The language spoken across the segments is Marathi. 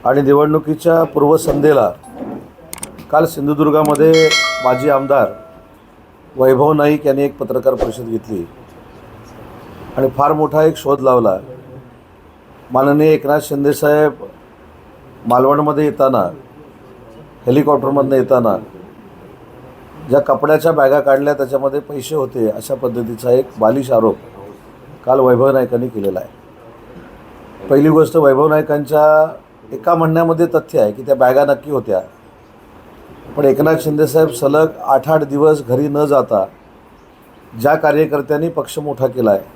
आणि निवडणुकीच्या पूर्वसंध्येला काल सिंधुदुर्गामध्ये माजी आमदार वैभव नाईक यांनी एक पत्रकार परिषद घेतली आणि फार मोठा एक शोध लावला। माननीय एकनाथ शिंदेसाहेब मालवणमध्ये येताना हेलिकॉप्टरमधून येताना ज्या कपड्याच्या बॅगा काढल्या त्याच्यामध्ये पैसे होते, अशा पद्धतीचा एक बालिश आरोप काल वैभव नाईकांनी केलेला आहे। पहिली गोष्ट, वैभव नाईकांच्या एका म्हणण्यामध्ये तथ्य आहे की त्या बॅगा नक्की होत्या, पण एकनाथ शिंदेसाहेब सलग 8-8 दिवस घरी न जाता ज्या कार्यकर्त्यांनी पक्ष मोठा केला आहे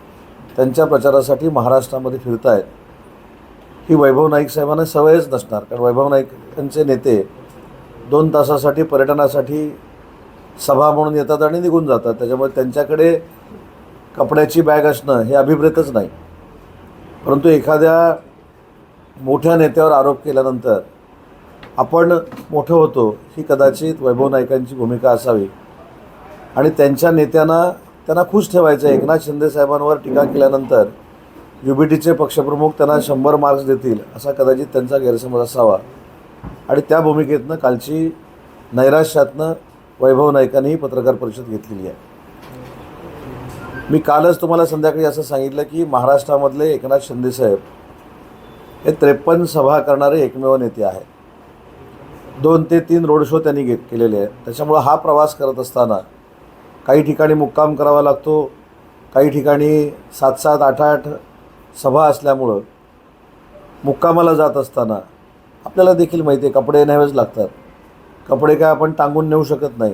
त्यांच्या प्रचारासाठी महाराष्ट्रामध्ये फिरत आहेत, ही वैभव नाईक साहेबांना सवयच नसणार। कारण वैभव नाईकांचे नेते 2 तासासाठी पर्यटनासाठी सभा म्हणून येतात आणि निघून जातात, त्याच्यामुळे त्यांच्याकडे कपड्याची बॅग असणं हे अभिप्रेतच नाही। परंतु एखाद्या मोठ्या नेत्यावर आरोप केल्यानंतर आपण मोठं होतो ही कदाचित वैभव नाईकांची भूमिका असावी आणि त्यांच्या त्यांना खुश ठेवायचं आहे। एकनाथ शिंदे साहेबांवर टीका केल्यानंतर UBTचे पक्षप्रमुख त्यांना 100 मार्क्स देतील असा कदाचित त्यांचा गैरसमज असावा आणि त्या भूमिकेतनं कालची नैराश्यातनं वैभव नाईकांनी ही पत्रकार परिषद घेतलेली आहे। मी कालच तुम्हाला संध्याकाळी असं सांगितलं की महाराष्ट्रामधले एकनाथ शिंदेसाहेब हे 53 सभा करणारे एकमेव नेते आहेत। 2 ते 3 रोड शो त्यांनी केलेले आहेत। त्याच्यामुळं हा प्रवास करत असताना काही ठिकाणी मुक्काम करावा लागतो, काही ठिकाणी 7-7, 8-8 सभा असल्यामुळं मुक्कामाला जात असताना आपल्याला देखील माहिती आहे कपडे न्यावेच लागतात। कपडे काय आपण टांगून नेऊ शकत नाही।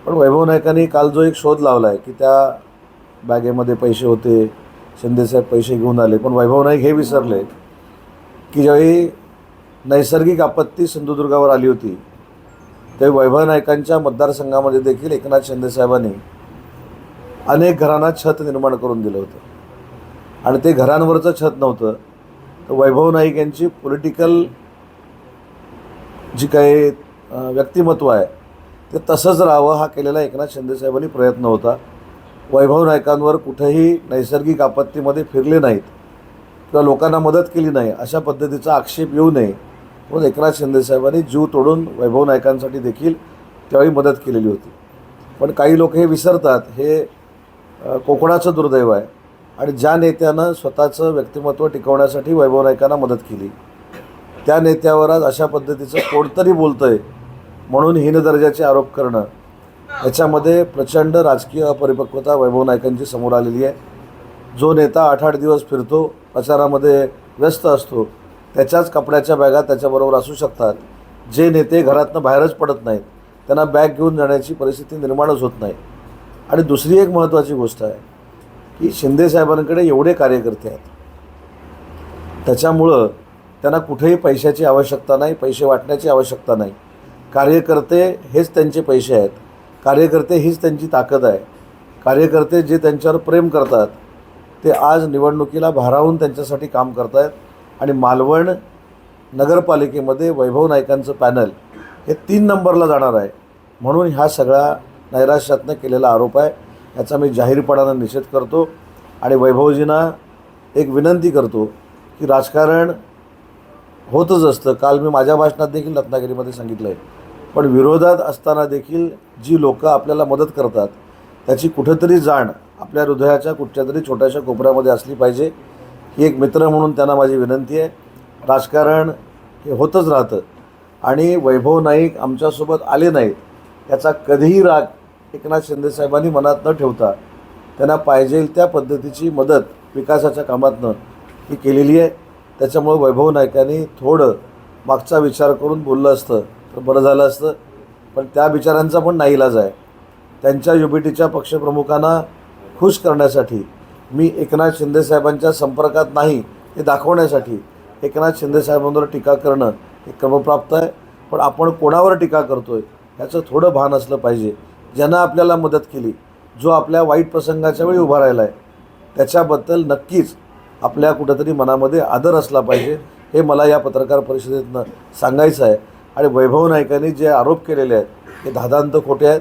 पण वैभव नाईकांनी काल जो एक शोध लावला आहे की त्या बॅगेमध्ये पैसे होते, शिंदेसाहेब पैसे घेऊन आले, पण वैभव नाईक हे विसरले की ज्यावेळी नैसर्गिक आपत्ती सिंधुदुर्गावर आली होती त्यावेळी वैभव नाईकांच्या मतदारसंघामध्ये देखील एकनाथ शिंदेसाहेबांनी अनेक घरांना छत निर्माण करून दिलं होतं आणि ते घरांवरचं छत नव्हतं, तर वैभव नाईक यांची पॉलिटिकल जी काही व्यक्तिमत्व आहे ते तसंच राहावं हा केलेला एकनाथ शिंदेसाहेबांनी प्रयत्न होता। वैभव नाईकांवर कुठेही नैसर्गिक आपत्तीमध्ये फिरले नाहीत किंवा लोकांना मदत केली नाही अशा पद्धतीचा आक्षेप येऊ नये म्हणून एकनाथ शिंदेसाहेबांनी जीव तोडून वैभव नाईकांसाठी देखील त्यावेळी मदत केलेली होती। पण काही लोक हे विसरतात, हे कोकणाचं दुर्दैव आहे आणि ज्या नेत्यानं स्वतःचं व्यक्तिमत्व टिकवण्यासाठी वैभव नाईकांना मदत केली त्या नेत्यावर आज अशा पद्धतीचं कोणतरी बोलतं आहे म्हणून हीन दर्जाचे आरोप करणं, याच्यामध्ये प्रचंड राजकीय अपरिपक्वता वैभव नाईकांची समोर आलेली आहे। जो नेता 8-8 दिवस फिरतो, प्रचारामध्ये व्यस्त असतो, त्याच्याच कपड्याच्या बॅगा त्याच्याबरोबर असू शकतात। जे नेते घरातनं बाहेरच पडत नाहीत त्यांना बॅग घेऊन जाण्याची परिस्थिती निर्माणच होत नाही। आणि दुसरी एक महत्त्वाची गोष्ट आहे की शिंदेसाहेबांकडे एवढे कार्यकर्ते आहेत, त्याच्यामुळं त्यांना कुठेही पैशाची आवश्यकता नाही, पैसे वाटण्याची आवश्यकता नाही। कार्यकर्ते हेच त्यांचे पैसे आहेत, कार्यकर्ते हीच त्यांची ताकद आहे। कार्यकर्ते जे त्यांच्यावर प्रेम करतात ते आज निवडणुकीला भारावून त्यांच्यासाठी काम करत आहेत आणि मालवण नगरपालिकेमध्ये वैभव नाईकांचं पॅनल हे 3 नंबरला जाणार आहे म्हणून हा सगळा नैराश्यातनं केलेला आरोप आहे, याचा मी जाहीरपणानं निषेध करतो आणि वैभवजींना एक विनंती करतो की राजकारण होतच असतं। काल मी माझ्या भाषणात देखील रत्नागिरीमध्ये सांगितलं आहे, पण विरोधात असताना देखील जी लोकं आपल्याला मदत करतात त्याची कुठेतरी जाण आपल्या हृदयाच्या कुठच्यातरी छोट्याशा कोपऱ्यामध्ये असली पाहिजे, ही एक मित्र म्हणून त्यांना माझी विनंती आहे। राजकारण हे होतच राहतं आणि वैभव नाईक आमच्यासोबत आले नाहीत याचा कधीही राग एकनाथ शिंदेसाहेबांनी मनात न ठेवता त्यांना पाहिजे त्या पद्धतीची मदत विकासाच्या कामातनं ही केलेली आहे। त्याच्यामुळे वैभव नाईकांनी थोडं मागचा विचार करून बोललं असतं तर बरं झालं असतं, पण त्या विचारांचा पण नाईलाज आहे। त्यांच्या UBTच्या पक्षप्रमुखांना खुश करण्यासाठी मी एकनाथ शिंदेसाहेबांच्या संपर्कात नाही हे दाखवण्यासाठी एकनाथ शिंदेसाहेबांवर टीका करणं हे क्रमप्राप्त आहे। पण आपण कोणावर टीका करतो आहे ह्याचं थोडं भान असलं पाहिजे। ज्यानं आपल्याला मदत केली, जो आपल्या वाईट प्रसंगाच्या वेळी उभा राहिला आहे, त्याच्याबद्दल नक्कीच आपल्या कुठंतरी मनामध्ये आदर असला पाहिजे, हे मला या पत्रकार परिषदेतनं सांगायचं आहे। आणि वैभव नाईकांनी जे आरोप केलेले आहेत हे धादांत खोटे आहेत।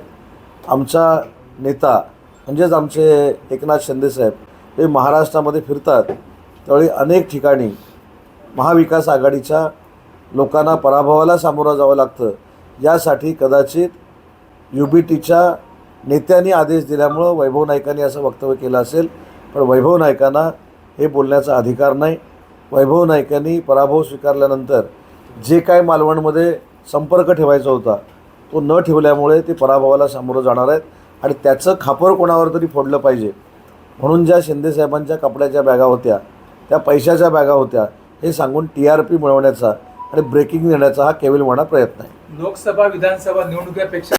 आमचा नेता म्हणजेच आमचे एकनाथ शिंदेसाहेब हे महाराष्ट्रामध्ये फिरतात त्यावेळी अनेक ठिकाणी महाविकास आघाडीच्या लोकांना पराभवाला सामोरं जावं लागतं, यासाठी कदाचित UBTच्या नेत्यांनी आदेश दिल्यामुळं वैभव नाईकांनी असं वक्तव्य केलं असेल. पण वैभव नाईकांना हे बोलण्याचा अधिकार नाही. वैभव नाईकांनी पराभव स्वीकारल्यानंतर जे काय मालवणमध्ये संपर्क ठेवायचा होता तो न ठेवल्यामुळे ते पराभवाला सामोरं जाणार आहेत आणि त्याचं खापर कोणावर तरी फोडलं पाहिजे म्हणून ज्या शिंदेसाहेबांच्या कपड्याच्या बॅगा होत्या त्या पैशाच्या बॅगा होत्या हे सांगून TRP मिळवण्याचा आणि ब्रेकिंग देण्याचा हा केविलवाणा प्रयत्न आहे. लोकसभा विधानसभा निवडणुकीपेक्षा